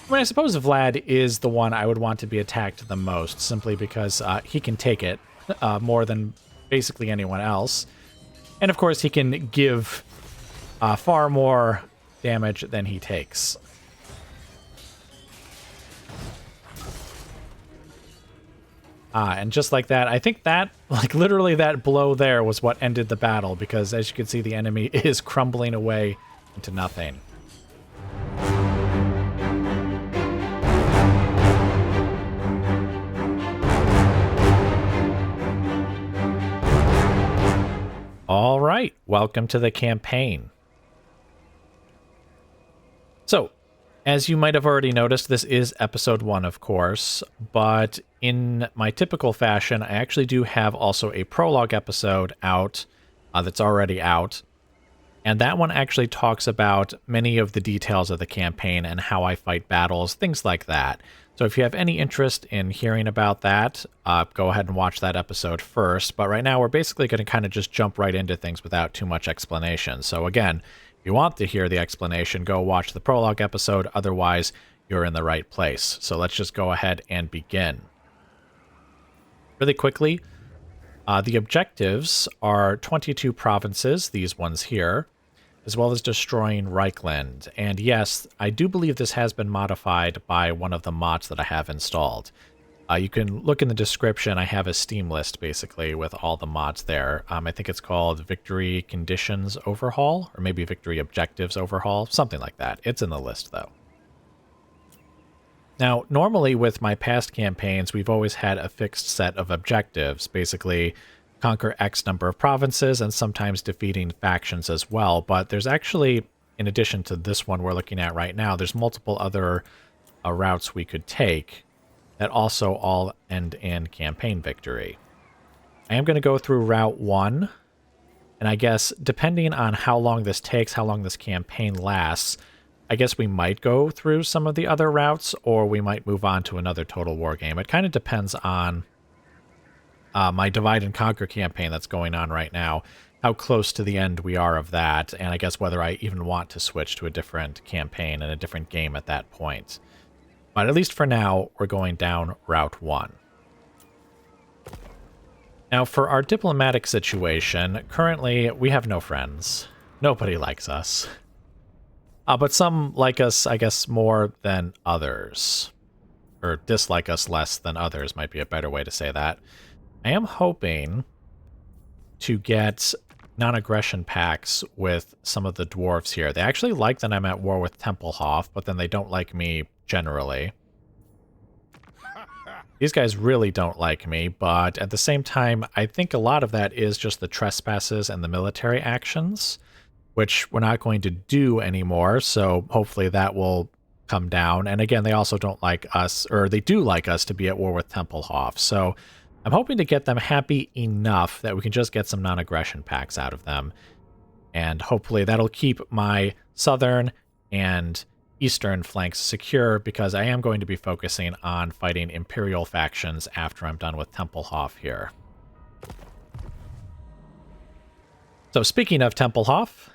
I mean, I suppose Vlad is the one I would want to be attacked the most, simply because he can take it more than basically anyone else. And of course, he can give far more damage than he takes. And just like that, I think that, like literally that blow there was what ended the battle, because as you can see, the enemy is crumbling away into nothing. All right, welcome to the campaign. So, as you might have already noticed, this is episode 1, of course, but in my typical fashion, I actually do have also a prologue episode out that's already out, and that one actually talks about many of the details of the campaign and how I fight battles, things like that. So if you have any interest in hearing about that, go ahead and watch that episode first. But right now, we're basically going to kind of just jump right into things without too much explanation. So again, if you want to hear the explanation, go watch the prologue episode. Otherwise, you're in the right place. So let's just go ahead and begin. Really quickly, the objectives are 22 provinces, these ones here, as well as destroying Reichland. And yes, I do believe this has been modified by one of the mods that I have installed. You can look in the description. I have a Steam list, basically, with all the mods there. I think it's called Victory Conditions Overhaul, or maybe Victory Objectives Overhaul, something like that. It's in the list, though. Now, normally with my past campaigns, we've always had a fixed set of objectives, basically conquer X number of provinces and sometimes defeating factions as well. But there's actually, in addition to this one we're looking at right now, there's multiple other routes we could take that also all end in campaign victory. I am going to go through Route 1, and I guess depending on how long this takes, how long this campaign lasts, I guess we might go through some of the other routes, or we might move on to another Total War game. It kind of depends on my Divide and Conquer campaign that's going on right now, how close to the end we are of that, and I guess whether I even want to switch to a different campaign and a different game at that point. But at least for now, we're going down Route 1. Now, for our diplomatic situation, currently we have no friends. Nobody likes us. But some like us, I guess, more than others. Or dislike us less than others might be a better way to say that. I am hoping to get non-aggression pacts with some of the dwarves here. They actually like that I'm at war with Tempelhof, but then they don't like me generally. These guys really don't like me, but at the same time, I think a lot of that is just the trespasses and the military actions, which we're not going to do anymore, so hopefully that will come down. And again, they also don't like us, or they do like us to be at war with Tempelhof, so I'm hoping to get them happy enough that we can just get some non-aggression pacts out of them. And hopefully that'll keep my southern and eastern flanks secure, because I am going to be focusing on fighting Imperial factions after I'm done with Tempelhof here. So speaking of Tempelhof,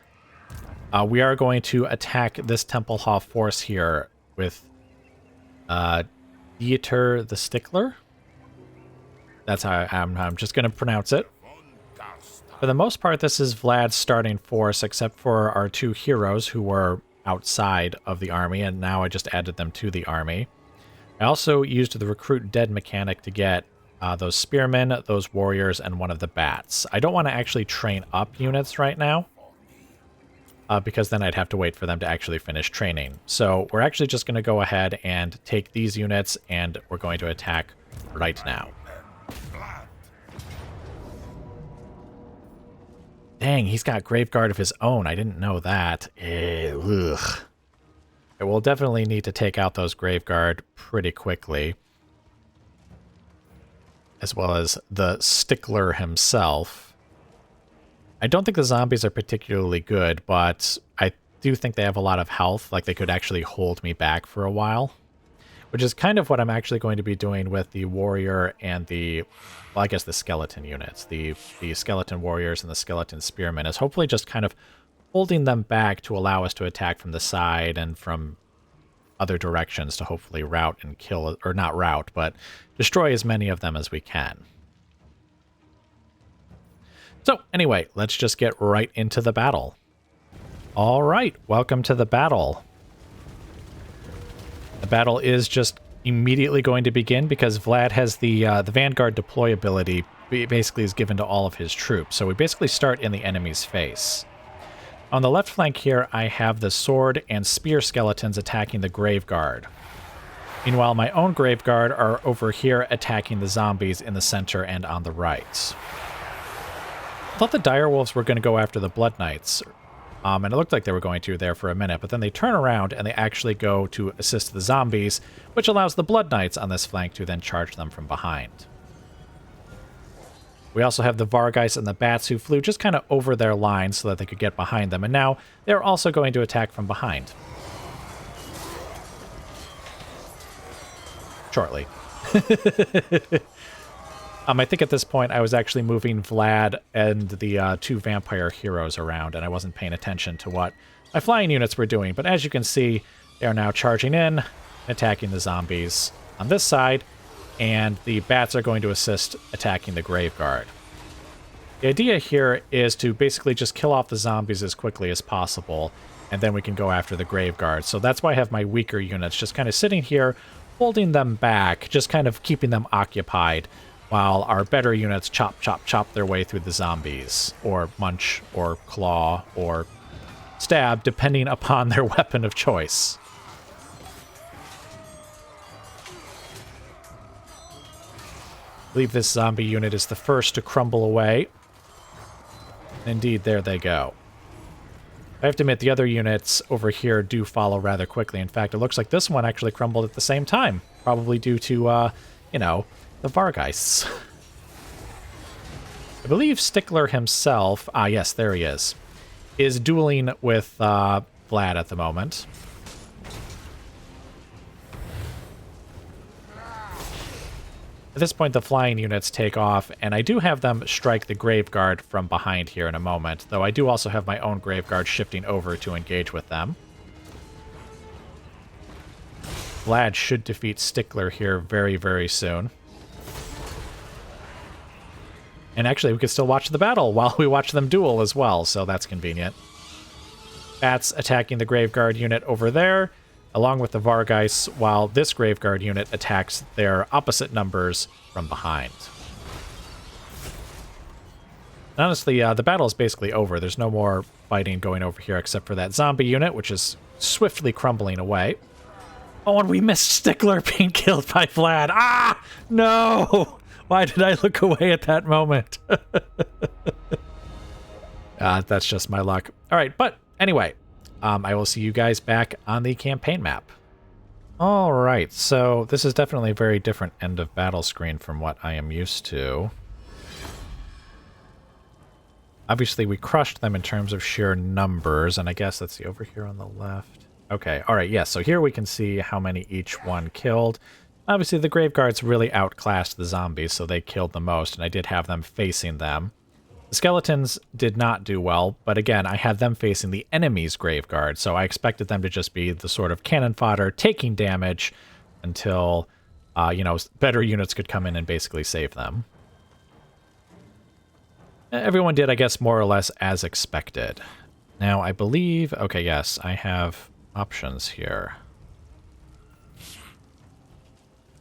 we are going to attack this Tempelhof force here with Dieter the Stickler. That's how I'm just going to pronounce it. For the most part, this is Vlad's starting force, except for our two heroes who were outside of the army, and now I just added them to the army. I also used the recruit dead mechanic to get those spearmen, those warriors, and one of the bats. I don't want to actually train up units right now, because then I'd have to wait for them to actually finish training. So we're actually just going to go ahead and take these units, and we're going to attack right now. Dang, he's got Graveguard of his own. I didn't know that. Ugh. We'll definitely need to take out those Graveguard pretty quickly, as well as the Stickler himself. I don't think the zombies are particularly good, but I do think they have a lot of health. Like, they could actually hold me back for a while, which is kind of what I'm actually going to be doing with the warrior and the, well, I guess the skeleton units. The skeleton warriors and the skeleton spearmen is hopefully just kind of holding them back to allow us to attack from the side and from other directions to hopefully route and kill, or not route, but destroy as many of them as we can. So anyway, let's just get right into the battle. All right, welcome to the battle. The battle is just immediately going to begin because Vlad has the Vanguard deploy ability, basically is given to all of his troops. So we basically start in the enemy's face. On the left flank here, I have the sword and spear skeletons attacking the Grave Guard. Meanwhile, my own Grave Guard are over here attacking the zombies in the center and on the right. I thought the Direwolves were going to go after the Blood Knights, and it looked like they were going to there for a minute, but then they turn around and they actually go to assist the zombies, which allows the Blood Knights on this flank to then charge them from behind. We also have the Vargeist and the Bats who flew just kind of over their lines so that they could get behind them, and now they're also going to attack from behind. Shortly. I think at this point I was actually moving Vlad and the two vampire heroes around, and I wasn't paying attention to what my flying units were doing. But as you can see, they are now charging in, attacking the zombies on this side, and the bats are going to assist attacking the Grave Guard. The idea here is to basically just kill off the zombies as quickly as possible, and then we can go after the Grave Guard. So that's why I have my weaker units just kind of sitting here, holding them back, just kind of keeping them occupied, while our better units chop, chop, chop their way through the zombies, or munch, or claw, or stab, depending upon their weapon of choice. I believe this zombie unit is the first to crumble away. Indeed, there they go. I have to admit, the other units over here do follow rather quickly. In fact, it looks like this one actually crumbled at the same time, probably due to, you know, the Vargeists. I believe Stickler himself, yes, there he is dueling with Vlad at the moment. At this point, the flying units take off, and I do have them strike the Grave Guard from behind here in a moment, though I do also have my own Grave Guard shifting over to engage with them. Vlad should defeat Stickler here very, very soon. And actually, we could still watch the battle while we watch them duel as well, so that's convenient. Bats attacking the Grave Guard unit over there, along with the Vargeists, while this Grave Guard unit attacks their opposite numbers from behind. And honestly, the battle is basically over. There's no more fighting going over here except for that zombie unit, which is swiftly crumbling away. Oh, and we missed Stickler being killed by Vlad. Ah! No! Why did I look away at that moment? That's just my luck. All right, but anyway, I will see you guys back on the campaign map. All right, so this is definitely a very different end of battle screen from what I am used to. Obviously, we crushed them in terms of sheer numbers, and I guess, let's see, over here on the left. Okay, all right, yes, so here we can see how many each one killed. Obviously, the Grave Guards really outclassed the zombies, so they killed the most, and I did have them facing them. The skeletons did not do well, but again, I had them facing the enemy's Grave Guard, so I expected them to just be the sort of cannon fodder, taking damage until, you know, better units could come in and basically save them. Everyone did, I guess, more or less as expected. Now, I believe... Okay, yes, I have options here.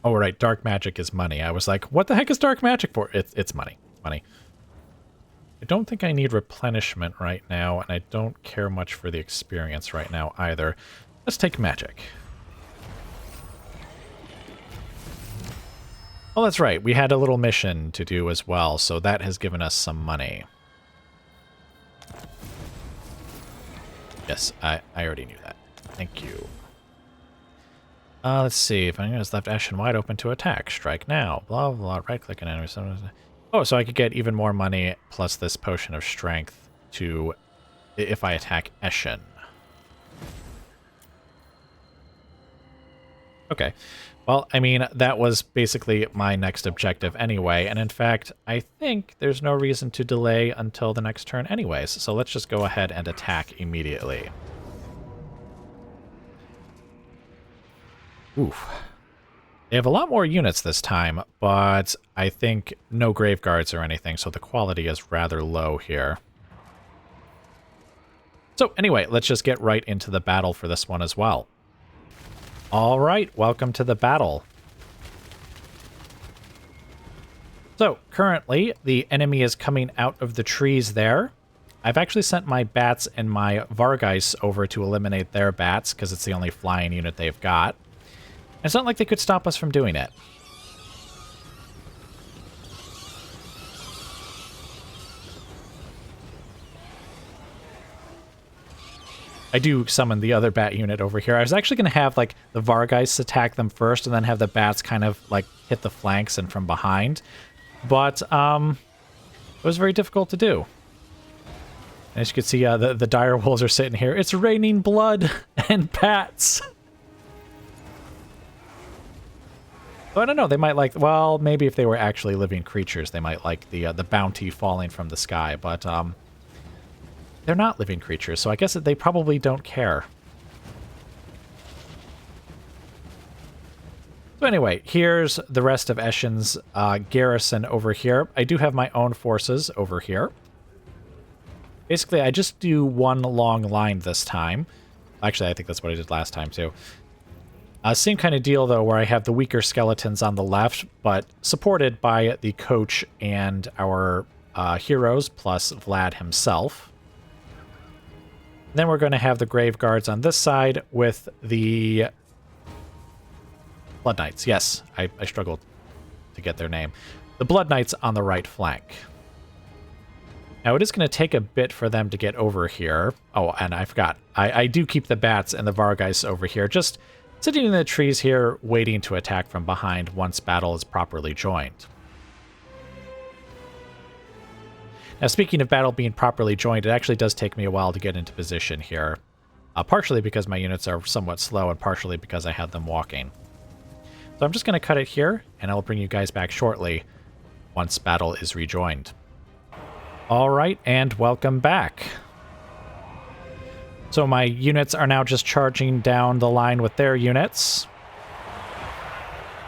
Oh, right, dark magic is money. I was like, what the heck is dark magic for? It's money. Money. I don't think I need replenishment right now, and I don't care much for the experience right now either. Let's take magic. Oh, that's right. We had a little mission to do as well, so that has given us some money. Yes, I already knew that. Thank you. Let's see. If anyone has left Eschen wide open to attack, strike now. Blah, blah, right-click an enemy. Oh, so I could get even more money plus this potion of strength to if I attack Eschen. Okay. Well, I mean, that was basically my next objective anyway, and in fact, I think there's no reason to delay until the next turn anyways, so let's just go ahead and attack immediately. Oof. They have a lot more units this time, but I think no grave guards or anything, so the quality is rather low here. So anyway, let's just get right into the battle for this one as well. All right, welcome to the battle. So currently, the enemy is coming out of the trees there. I've actually sent my bats and my Vargeis over to eliminate their bats, because it's the only flying unit they've got. And it's not like they could stop us from doing it. I do summon the other bat unit over here. I was actually going to have, like, the Vargeis attack them first and then have the bats kind of, like, hit the flanks and from behind. But, it was very difficult to do. As you can see, the dire wolves are sitting here. It's raining blood and bats. So I don't know, they might like, well, maybe if they were actually living creatures, they might like the bounty falling from the sky, but, they're not living creatures, so I guess that they probably don't care. So anyway, here's the rest of Eschen's garrison over here. I do have my own forces over here. Basically, I just do one long line this time. Actually, I think that's what I did last time, too. Same kind of deal, though, where I have the weaker skeletons on the left, but supported by the coach and our heroes, plus Vlad himself. Then we're going to have the Grave Guards on this side with the Blood Knights. Yes, I struggled to get their name. The Blood Knights on the right flank. Now, it is going to take a bit for them to get over here. Oh, and I forgot. I do keep the bats and the Vargeis over here, just sitting in the trees here, waiting to attack from behind once battle is properly joined. Now, speaking of battle being properly joined, it actually does take me a while to get into position here. Partially because my units are somewhat slow, and partially because I had them walking. So I'm just going to cut it here, and I'll bring you guys back shortly once battle is rejoined. All right, and welcome back. So my units are now just charging down the line with their units.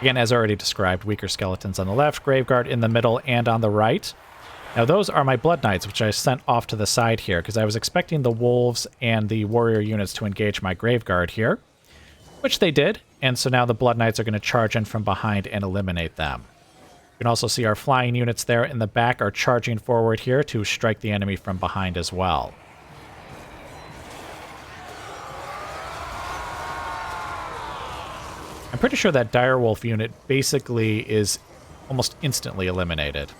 Again, as already described, weaker skeletons on the left, Graveguard in the middle and on the right. Now those are my Blood Knights, which I sent off to the side here, because I was expecting the Wolves and the Warrior units to engage my Graveguard here, which they did, and so now the Blood Knights are going to charge in from behind and eliminate them. You can also see our flying units there in the back are charging forward here to strike the enemy from behind as well. I'm pretty sure that Direwolf unit basically is almost instantly eliminated.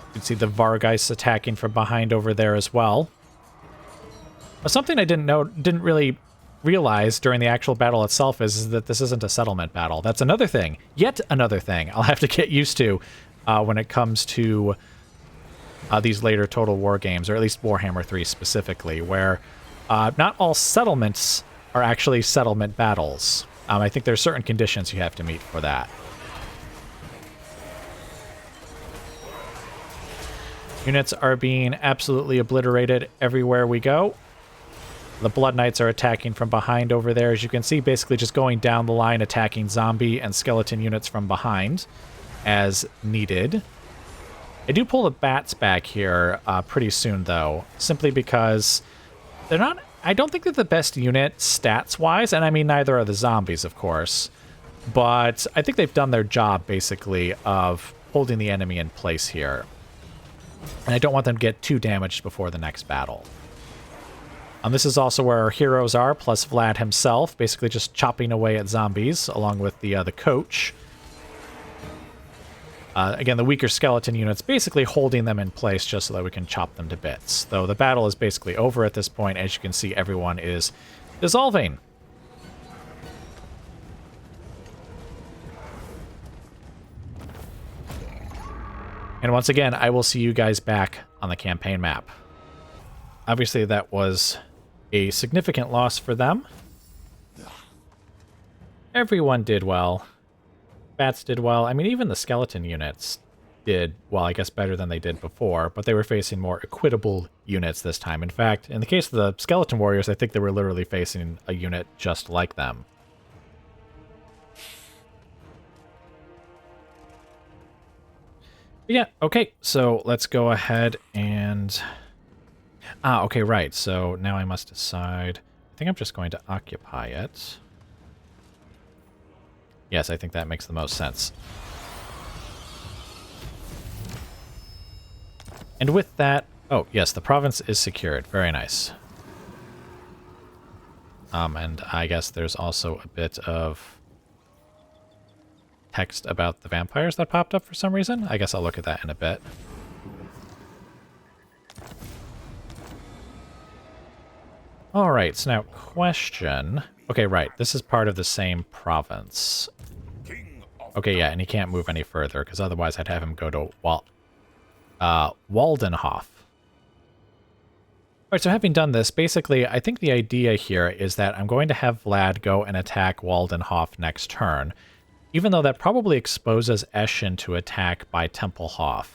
You can see the Vargeis attacking from behind over there as well. But something I didn't really realize during the actual battle itself is that this isn't a settlement battle. That's another thing, yet another thing I'll have to get used to when it comes to these later Total War games, or at least Warhammer 3 specifically, where not all settlements are actually settlement battles. I think there's certain conditions you have to meet for that. Units are being absolutely obliterated everywhere we go. The Blood Knights are attacking from behind over there, as you can see, basically just going down the line, attacking zombie and skeleton units from behind as needed. I do pull the bats back here pretty soon, though, simply because they're not... I don't think they're the best unit stats-wise, and I mean, neither are the zombies, of course. But I think they've done their job, basically, of holding the enemy in place here. And I don't want them to get too damaged before the next battle. This is also where our heroes are, plus Vlad himself, basically just chopping away at zombies, along with the coach. Again, the weaker skeleton units basically holding them in place just so that we can chop them to bits. Though the battle is basically over at this point. As you can see, everyone is dissolving. And once again, I will see you guys back on the campaign map. Obviously, that was a significant loss for them. Everyone did well. Bats did well. I mean, even the skeleton units did, well, I guess better than they did before, but they were facing more equitable units this time. In fact, in the case of the Skeleton Warriors, I think they were literally facing a unit just like them. Yeah, okay, so let's go ahead and... okay, right, so now I must decide... I think I'm just going to occupy it. Yes, I think that makes the most sense. And with that... Oh, yes, the province is secured. Very nice. And I guess there's also a bit of text about the vampires that popped up for some reason. I guess I'll look at that in a bit. Alright, so now question... Okay, right, this is part of the same province. Okay, yeah, and he can't move any further, because otherwise I'd have him go to Waldenhof. Alright, so having done this, basically, I think the idea here is that I'm going to have Vlad go and attack Waldenhof next turn, even though that probably exposes Eschen to attack by Tempelhof,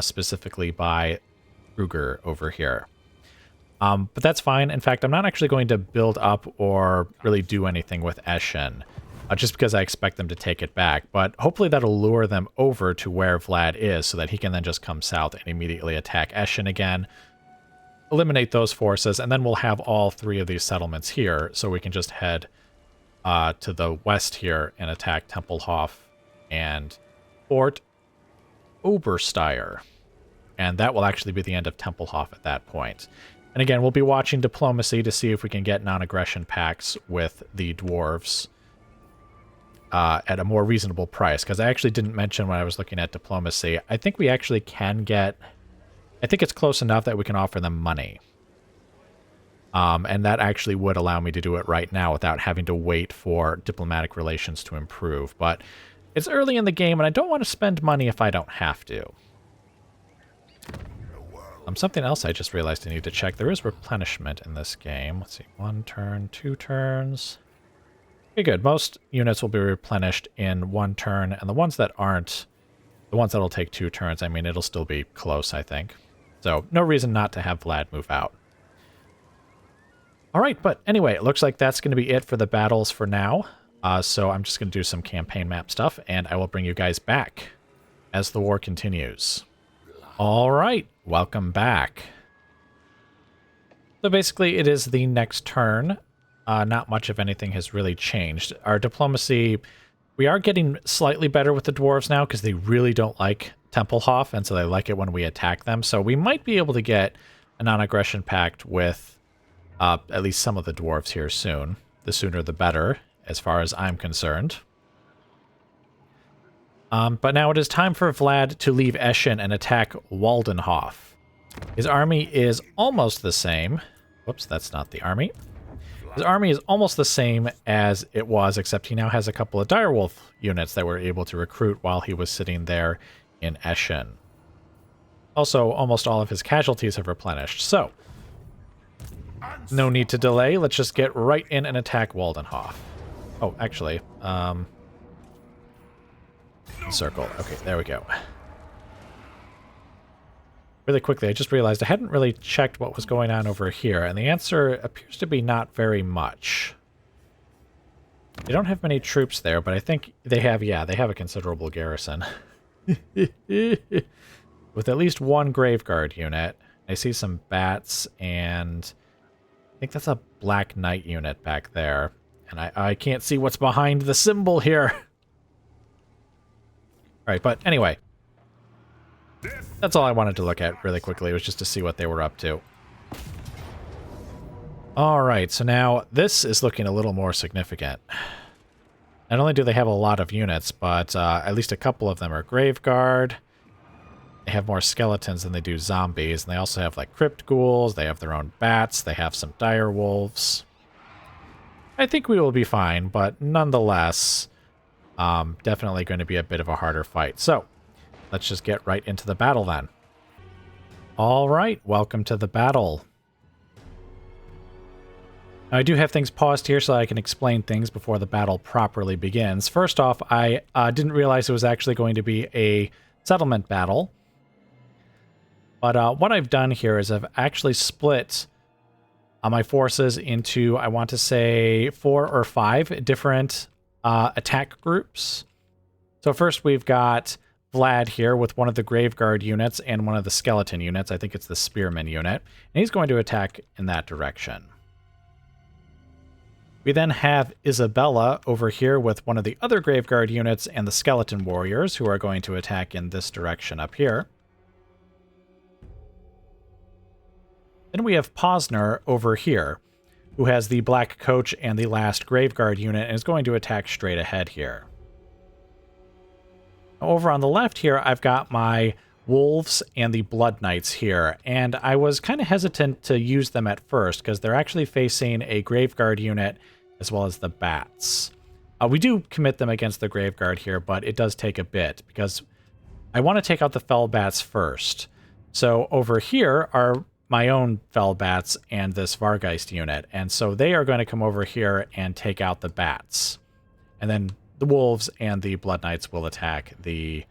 specifically by Kruger over here. But that's fine. In fact, I'm not actually going to build up or really do anything with Eschen, just because I expect them to take it back. But hopefully that'll lure them over to where Vlad is so that he can then just come south and immediately attack Eschen again, eliminate those forces, and then we'll have all three of these settlements here, so we can just head to the west here and attack Tempelhof and Fort Obersteier. And that will actually be the end of Tempelhof at that point. And again, we'll be watching diplomacy to see if we can get non-aggression pacts with the dwarves at a more reasonable price, because I actually didn't mention when I was looking at diplomacy. I think we actually can get... I think it's close enough that we can offer them money. And that actually would allow me to do it right now without having to wait for diplomatic relations to improve. But it's early in the game, and I don't want to spend money if I don't have to. Something else I just realized I need to check. There is replenishment in this game. Let's see, 1 turn, 2 turns. Okay, good. Most units will be replenished in 1 turn, and the ones that aren't, the ones that'll take 2 turns, I mean, it'll still be close, I think. So, no reason not to have Vlad move out. Alright, but anyway, it looks like that's going to be it for the battles for now. So I'm just going to do some campaign map stuff, and I will bring you guys back as the war continues. Alright, welcome back. So basically, it is the next turn. Not much of anything has really changed. Our diplomacy, we are getting slightly better with the dwarves now, because they really don't like Tempelhof, and so they like it when we attack them. So we might be able to get a non-aggression pact with at least some of the dwarves here soon. The sooner the better, as far as I'm concerned. But now it is time for Vlad to leave Eschen and attack Waldenhof. His army is almost the same. Whoops, that's not the army. His army is almost the same as it was, except he now has a couple of direwolf units that we're able to recruit while he was sitting there in Eschen. Also, almost all of his casualties have replenished, so no need to delay. Let's just get right in and attack Waldenhof. Oh, actually, circle. Okay, there we go. Really quickly, I just realized I hadn't really checked what was going on over here, and the answer appears to be not very much. They don't have many troops there, but I think they have, yeah, they have a considerable garrison. With at least 1 Graveguard unit. I see some bats, and I think that's a Black Knight unit back there. And I can't see what's behind the symbol here. Alright, but anyway. That's all I wanted to look at really quickly, was just to see what they were up to. Alright, so now this is looking a little more significant. Not only do they have a lot of units, but at least a couple of them are Graveguard. They have more skeletons than they do zombies, and they also have like crypt ghouls, they have their own bats, they have some dire wolves. I think we will be fine, but nonetheless, definitely going to be a bit of a harder fight. So, let's just get right into the battle then. Alright, welcome to the battle. Now, I do have things paused here so I can explain things before the battle properly begins. First off, I didn't realize it was actually going to be a settlement battle. But what I've done here is I've actually split my forces into, I want to say, 4 or 5 different attack groups. So first we've got Vlad here with one of the Graveguard units and one of the skeleton units. I think it's the Spearman unit. And he's going to attack in that direction. We then have Isabella over here with one of the other Graveguard units and the skeleton warriors who are going to attack in this direction up here. Then we have Posner over here, who has the Black Coach and the last Graveguard unit and is going to attack straight ahead here. Over on the left here, I've got my Wolves and the Blood Knights here, and I was kind of hesitant to use them at first because they're actually facing a Graveguard unit as well as the Bats. We do commit them against the Graveguard here, but it does take a bit because I want to take out the Fell Bats first. So over here are my own Fell Bats and this Vargeist unit, and so they are going to come over here and take out the Bats. And then the Wolves and the Blood Knights will attack the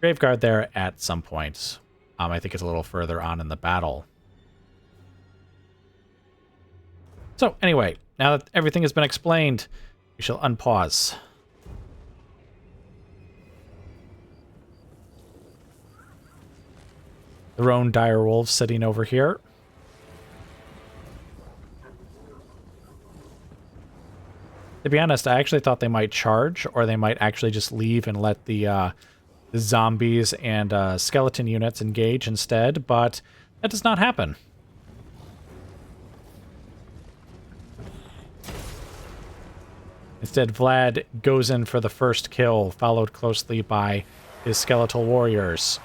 Graveguard there at some point. I think it's a little further on in the battle. So anyway, now that everything has been explained, we shall unpause. The Roan Direwolves sitting over here. To be honest, I actually thought they might charge, or they might actually just leave and let the zombies and skeleton units engage instead, but that does not happen. Instead, Vlad goes in for the first kill, followed closely by his skeletal warriors.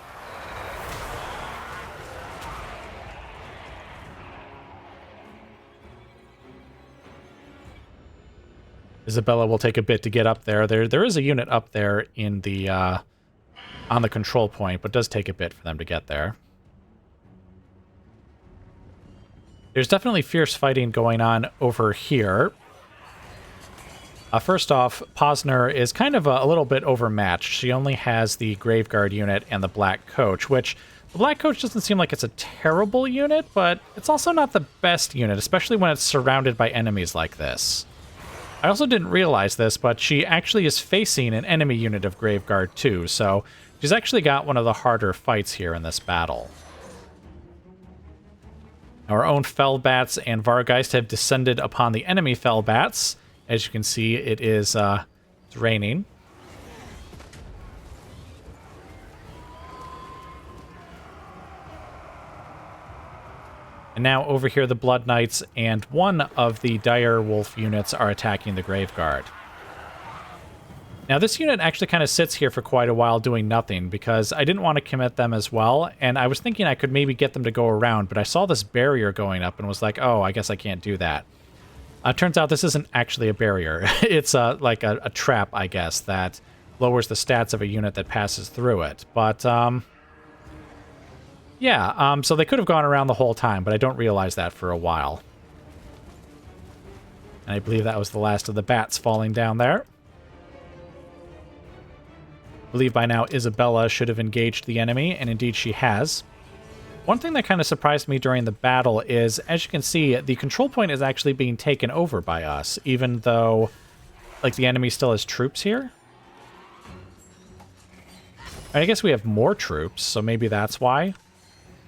Isabella will take a bit to get up there. There is a unit up there in the on the control point, but it does take a bit for them to get there. There's definitely fierce fighting going on over here. First off, Posner is kind of a little bit overmatched. She only has the Graveguard unit and the Black Coach, which the Black Coach doesn't seem like it's a terrible unit, but it's also not the best unit, especially when it's surrounded by enemies like this. I also didn't realize this, but she actually is facing an enemy unit of Graveguard too, so she's actually got one of the harder fights here in this battle. Our own Fellbats and Vargeist have descended upon the enemy Fellbats. As you can see, it is it's raining. And now over here, the Blood Knights and one of the Dire Wolf units are attacking the Graveguard. Now this unit actually kind of sits here for quite a while doing nothing because I didn't want to commit them as well, and I was thinking I could maybe get them to go around, but I saw this barrier going up and was like, oh, I guess I can't do that. Turns out this isn't actually a barrier. It's like a trap, I guess, that lowers the stats of a unit that passes through it. But yeah, so they could have gone around the whole time, but I don't realize that for a while. And I believe that was the last of the bats falling down there. I believe by now Isabella should have engaged the enemy, and indeed she has. One thing that kind of surprised me during the battle is, as you can see, the control point is actually being taken over by us, even though, like, the enemy still has troops here. I guess we have more troops, so maybe that's why.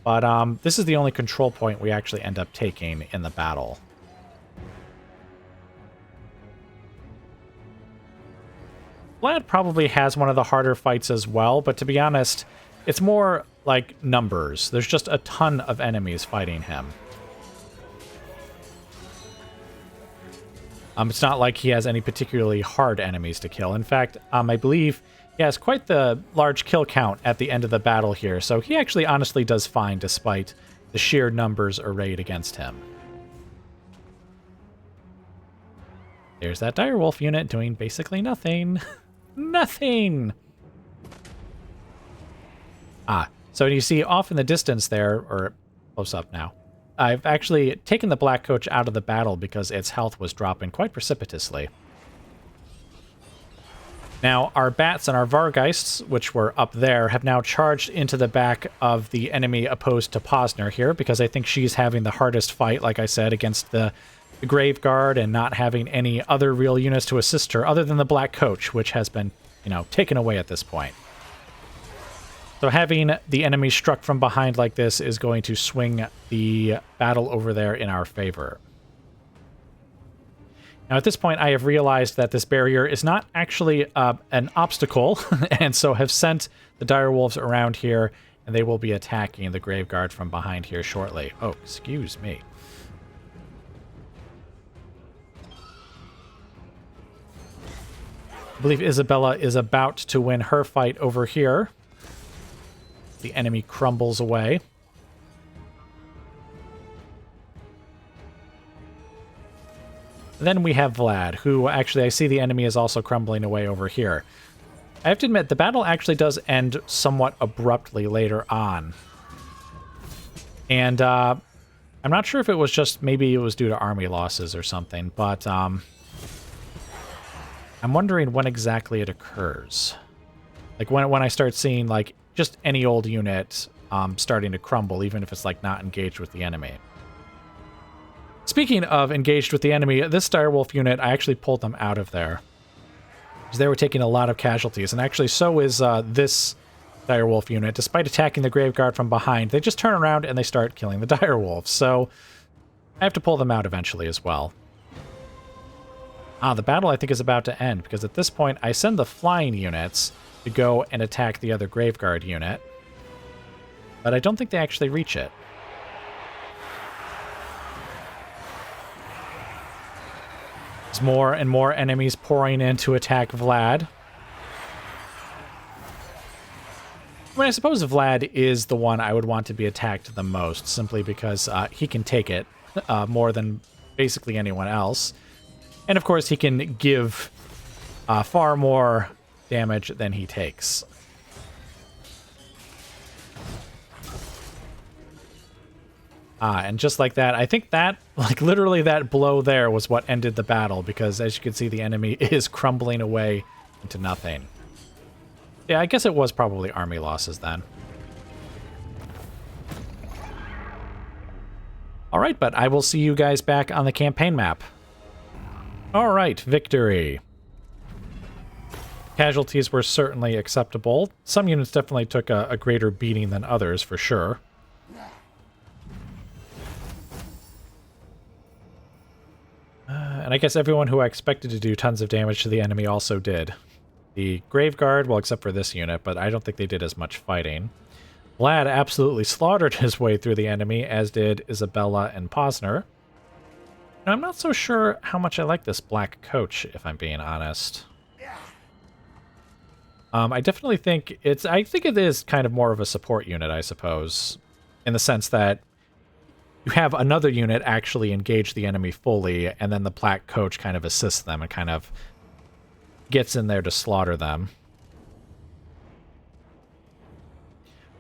But this is the only control point we actually end up taking in the battle. Vlad probably has one of the harder fights as well, but to be honest, it's more like numbers. There's just a ton of enemies fighting him. It's not like he has any particularly hard enemies to kill. In fact, I believe he has quite the large kill count at the end of the battle here, so he actually honestly does fine despite the sheer numbers arrayed against him. There's that direwolf unit doing basically nothing. Nothing! So you see off in the distance there, or close up now, I've actually taken the Black Coach out of the battle because its health was dropping quite precipitously. Now, our bats and our Vargeists, which were up there, have now charged into the back of the enemy opposed to Posner here, because I think she's having the hardest fight, like I said, against the Grave Guard and not having any other real units to assist her, other than the Black Coach, which has been, taken away at this point. So having the enemy struck from behind like this is going to swing the battle over there in our favor. Now, at this point, I have realized that this barrier is not actually an obstacle, and so have sent the direwolves around here, and they will be attacking the Graveguard from behind here shortly. Oh, excuse me. I believe Isabella is about to win her fight over here. The enemy crumbles away. Then we have Vlad, who actually I see the enemy is also crumbling away over here. I have to admit, the battle actually does end somewhat abruptly later on. And I'm not sure if it was just, maybe it was due to army losses or something, but I'm wondering when exactly it occurs. Like when I start seeing like just any old unit starting to crumble, even if it's like not engaged with the enemy. Speaking of engaged with the enemy, this direwolf unit, I actually pulled them out of there, because they were taking a lot of casualties, and actually so is this direwolf unit. Despite attacking the Graveguard from behind, they just turn around and they start killing the direwolves, so I have to pull them out eventually as well. The battle I think is about to end, because at this point I send the flying units to go and attack the other Graveguard unit, but I don't think they actually reach it. There's more and more enemies pouring in to attack Vlad. I mean, I suppose Vlad is the one I would want to be attacked the most, simply because he can take it more than basically anyone else. And of course, he can give far more damage than he takes. And just like that, I think that, like literally that blow there was what ended the battle, because as you can see, the enemy is crumbling away into nothing. Yeah, I guess it was probably army losses then. All right, but I will see you guys back on the campaign map. All right, victory. Casualties were certainly acceptable. Some units definitely took a greater beating than others, for sure. And I guess everyone who I expected to do tons of damage to the enemy also did. The Graveguard, well, except for this unit, but I don't think they did as much fighting. Vlad absolutely slaughtered his way through the enemy, as did Isabella and Posner. Now, I'm not so sure how much I like this Black Coach, if I'm being honest. I definitely think I think it is kind of more of a support unit, I suppose, in the sense that you have another unit actually engage the enemy fully, and then the Black Coach kind of assists them and kind of gets in there to slaughter them.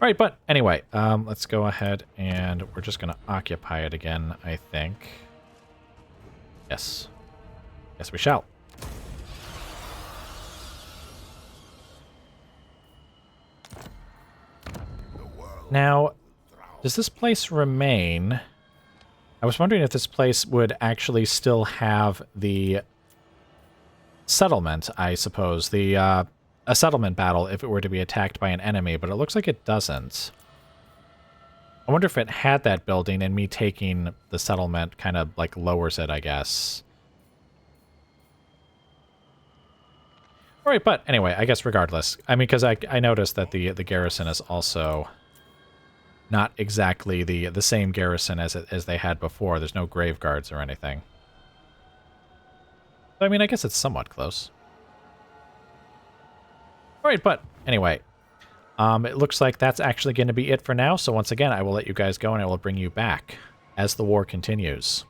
All right, but anyway, let's go ahead and we're just going to occupy it again, I think. Yes. Yes, we shall. Now, does this place remain? I was wondering if this place would actually still have the settlement, I suppose. A settlement battle if it were to be attacked by an enemy, but it looks like it doesn't. I wonder if it had that building and me taking the settlement kind of like lowers it, I guess. All right, but anyway, I guess regardless. I mean, because I noticed that the garrison is also not exactly the same garrison as they had before. There's no grave guards or anything. So, I mean, I guess it's somewhat close. All right, but anyway, it looks like that's actually going to be it for now. So once again, I will let you guys go and I will bring you back as the war continues.